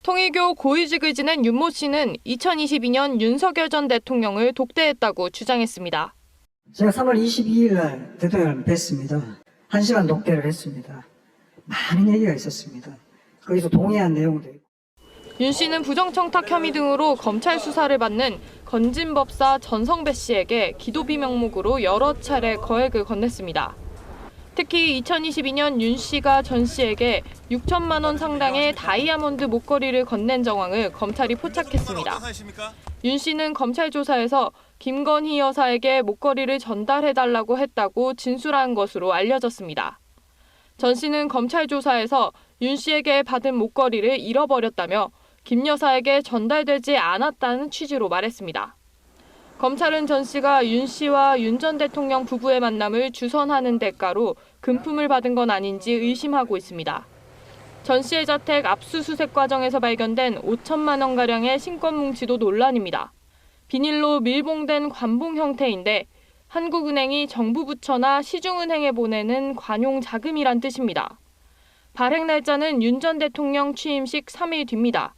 통일교 고위직을 지낸 윤모 씨는 2022년 윤석열 전 대통령을 독대했다고 주장했습니다. 제가 3월 22일 날 대통령을 뵀습니다. 1시간 독대를 했습니다. 많은 얘기가 있었습니다. 거기서 동의한 내용도 있고. 윤 씨는 부정청탁 혐의 등으로 검찰 수사를 받는 건진법사 전성배 씨에게 기도비 명목으로 여러 차례 거액을 건넸습니다. 특히 2022년 윤 씨가 전 씨에게 6천만 원 상당의 다이아몬드 목걸이를 건넨 정황을 검찰이 포착했습니다. 윤 씨는 검찰 조사에서 김건희 여사에게 목걸이를 전달해달라고 했다고 진술한 것으로 알려졌습니다. 전 씨는 검찰 조사에서 윤 씨에게 받은 목걸이를 잃어버렸다며 김 여사에게 전달되지 않았다는 취지로 말했습니다. 검찰은 전 씨가 윤 씨와 윤 전 대통령 부부의 만남을 주선하는 대가로 금품을 받은 건 아닌지 의심하고 있습니다. 전 씨의 자택 압수수색 과정에서 발견된 5천만 원가량의 신권 뭉치도 논란입니다. 비닐로 밀봉된 관봉 형태인데 한국은행이 정부 부처나 시중은행에 보내는 관용 자금이란 뜻입니다. 발행 날짜는 윤 전 대통령 취임식 3일 뒤입니다.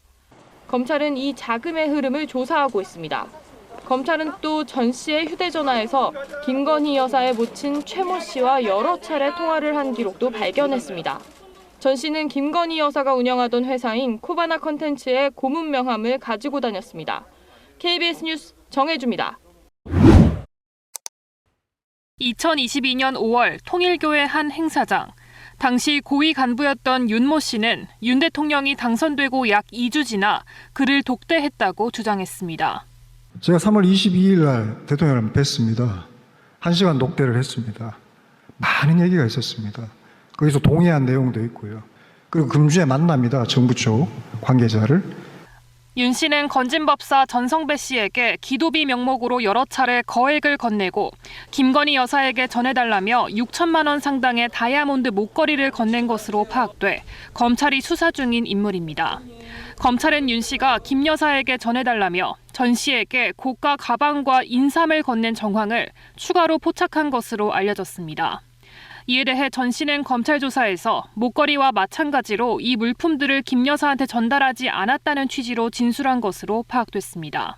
검찰은 이 자금의 흐름을 조사하고 있습니다. 검찰은 또 전 씨의 휴대전화에서 김건희 여사의 모친 최모 씨와 여러 차례 통화를 한 기록도 발견했습니다. 전 씨는 김건희 여사가 운영하던 회사인 코바나 컨텐츠의 고문 명함을 가지고 다녔습니다. KBS 뉴스 정혜주입니다. 2022년 5월 통일교회 한 행사장. 당시 고위 간부였던 윤모 씨는 윤 대통령이 당선되고 약 2주 지나 그를 독대했다고 주장했습니다. 제가 3월 22일 날 대통령을 뵀습니다. 1시간 독대를 했습니다. 많은 얘기가 있었습니다. 거기서 동의한 내용도 있고요. 그리고 금주에 만납니다. 정부 쪽 관계자를. 윤 씨는 건진법사 전성배 씨에게 기도비 명목으로 여러 차례 거액을 건네고 김건희 여사에게 전해달라며 6천만 원 상당의 다이아몬드 목걸이를 건넨 것으로 파악돼 검찰이 수사 중인 인물입니다. 검찰은 윤 씨가 김 여사에게 전해달라며 전 씨에게 고가 가방과 인삼을 건넨 정황을 추가로 포착한 것으로 알려졌습니다. 이에 대해 전 씨는 검찰 조사에서 목걸이와 마찬가지로 이 물품들을 김 여사한테 전달하지 않았다는 취지로 진술한 것으로 파악됐습니다.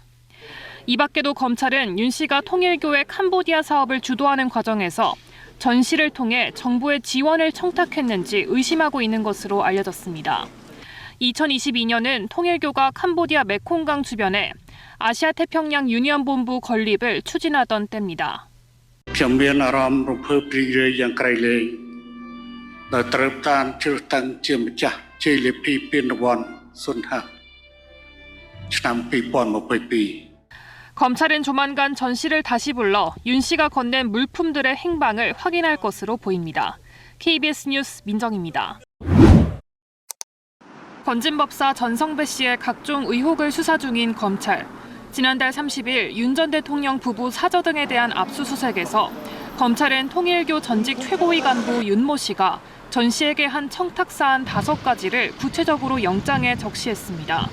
이 밖에도 검찰은 윤 씨가 통일교회 캄보디아 사업을 주도하는 과정에서 전 씨를 통해 정부의 지원을 청탁했는지 의심하고 있는 것으로 알려졌습니다. 2022년은 통일교가 캄보디아 메콩강 주변에 아시아태평양 유니언본부 건립을 추진하던 때입니다. ខ្ញុំមានអារម្មណ៍រំភើបរីករាយយ៉ាងក្រៃលែងដែលត្រូវបានជ្រើសតាំងជាម្ចាស់ជ័យលាភីពានរង្វាន់សុនហៈឆ្នាំ2022 검찰은 조만간 전 씨를 다시 불러 윤 씨가 건넨 물품들의 행방을 확인할 것으로 보입니다. KBS 뉴스 민정입니다. 건진법사 전성배 씨의 각종 의혹을 수사 중인 검찰. 지난달 30일 윤 전 대통령 부부 사저 등에 대한 압수수색에서 검찰은 통일교 전직 최고위 간부 윤모 씨가 전 씨에게 한 청탁사안 5가지를 구체적으로 영장에 적시했습니다.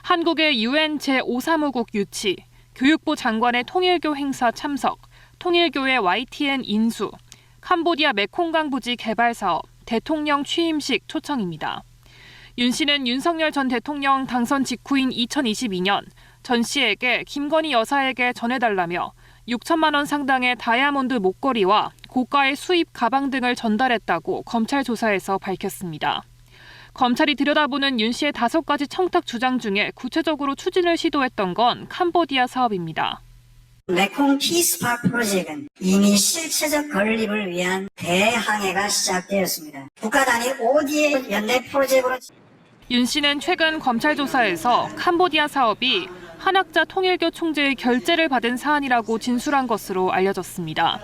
한국의 UN 제5사무국 유치, 교육부 장관의 통일교 행사 참석, 통일교의 YTN 인수, 캄보디아 메콩강 부지 개발 사업, 대통령 취임식 초청입니다. 윤 씨는 윤석열 전 대통령 당선 직후인 2022년 전 씨에게 김건희 여사에게 전해달라며 6천만 원 상당의 다이아몬드 목걸이와 고가의 수입 가방 등을 전달했다고 검찰 조사에서 밝혔습니다. 검찰이 들여다보는 윤 씨의 5가지 청탁 주장 중에 구체적으로 추진을 시도했던 건 캄보디아 사업입니다. 메콩 피스파크 프로젝트는 이미 실체적 건립을 위한 대항해가 시작되었습니다. 국가 단위 ODA 연대 프로젝트로 윤 씨는 최근 검찰 조사에서 캄보디아 사업이 한학자 통일교 총재의 결재를 받은 사안이라고 진술한 것으로 알려졌습니다.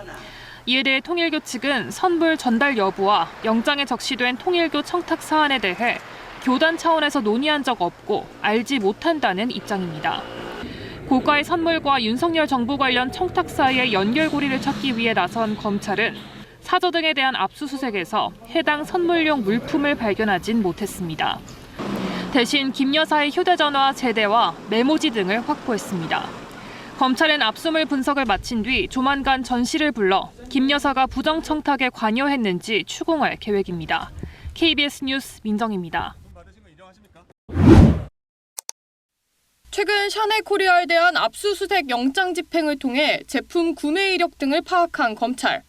이에 대해 통일교 측은 선물 전달 여부와 영장에 적시된 통일교 청탁 사안에 대해 교단 차원에서 논의한 적 없고 알지 못한다는 입장입니다. 고가의 선물과 윤석열 정부 관련 청탁 사이의 연결고리를 찾기 위해 나선 검찰은 사저 등에 대한 압수수색에서 해당 선물용 물품을 발견하진 못했습니다. 대신 김 여사의 휴대전화 제대와 메모지 등을 확보했습니다. 검찰은 압수물 분석을 마친 뒤 조만간 전 씨를 불러 김 여사가 부정청탁에 관여했는지 추궁할 계획입니다. KBS 뉴스 민정입니다. 최근 샤넬 코리아에 대한 압수수색 영장 집행을 통해 제품 구매 이력 등을 파악한 검찰.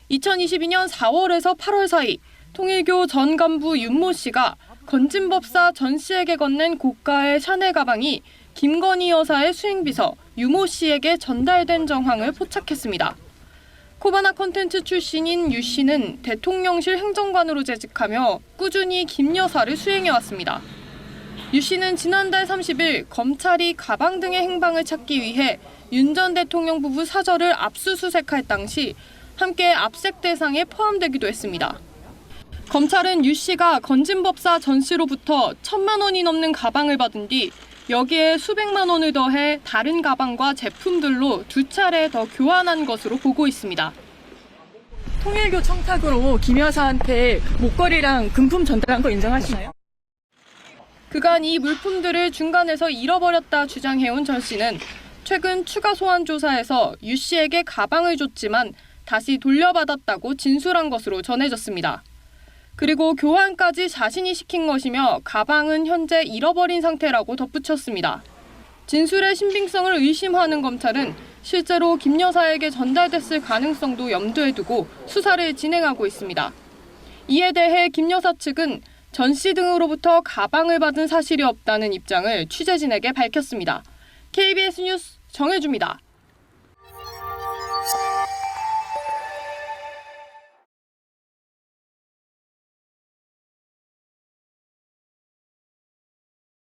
2022년 4월에서 8월 사이 통일교 전 간부 윤모 씨가 건진법사 전 씨에게 건넨 고가의 샤넬 가방이 김건희 여사의 수행비서 유모 씨에게 전달된 정황을 포착했습니다. 코바나 컨텐츠 출신인 유 씨는 대통령실 행정관으로 재직하며 꾸준히 김 여사를 수행해왔습니다. 유 씨는 지난달 30일 검찰이 가방 등의 행방을 찾기 위해 윤 전 대통령 부부 사저를 압수수색할 당시 함께 압색 대상에 포함되기도 했습니다. 검찰은 유 씨가 건진법사 전 씨로부터 1,000만 원이 넘는 가방을 받은 뒤 여기에 수백만 원을 더해 다른 가방과 제품들로 2차례 더 교환한 것으로 보고 있습니다. 통일교 청탁으로 김 여사한테 목걸이랑 금품 전달한 거 인정하시나요? 그간 이 물품들을 중간에서 잃어버렸다 주장해온 전 씨는 최근 추가 소환 조사에서 유 씨에게 가방을 줬지만 다시 돌려받았다고 진술한 것으로 전해졌습니다. 그리고 교환까지 자신이 시킨 것이며 가방은 현재 잃어버린 상태라고 덧붙였습니다. 진술의 신빙성을 의심하는 검찰은 실제로 김 여사에게 전달됐을 가능성도 염두에 두고 수사를 진행하고 있습니다. 이에 대해 김 여사 측은 전 씨 등으로부터 가방을 받은 사실이 없다는 입장을 취재진에게 밝혔습니다. KBS 뉴스 정혜주입니다.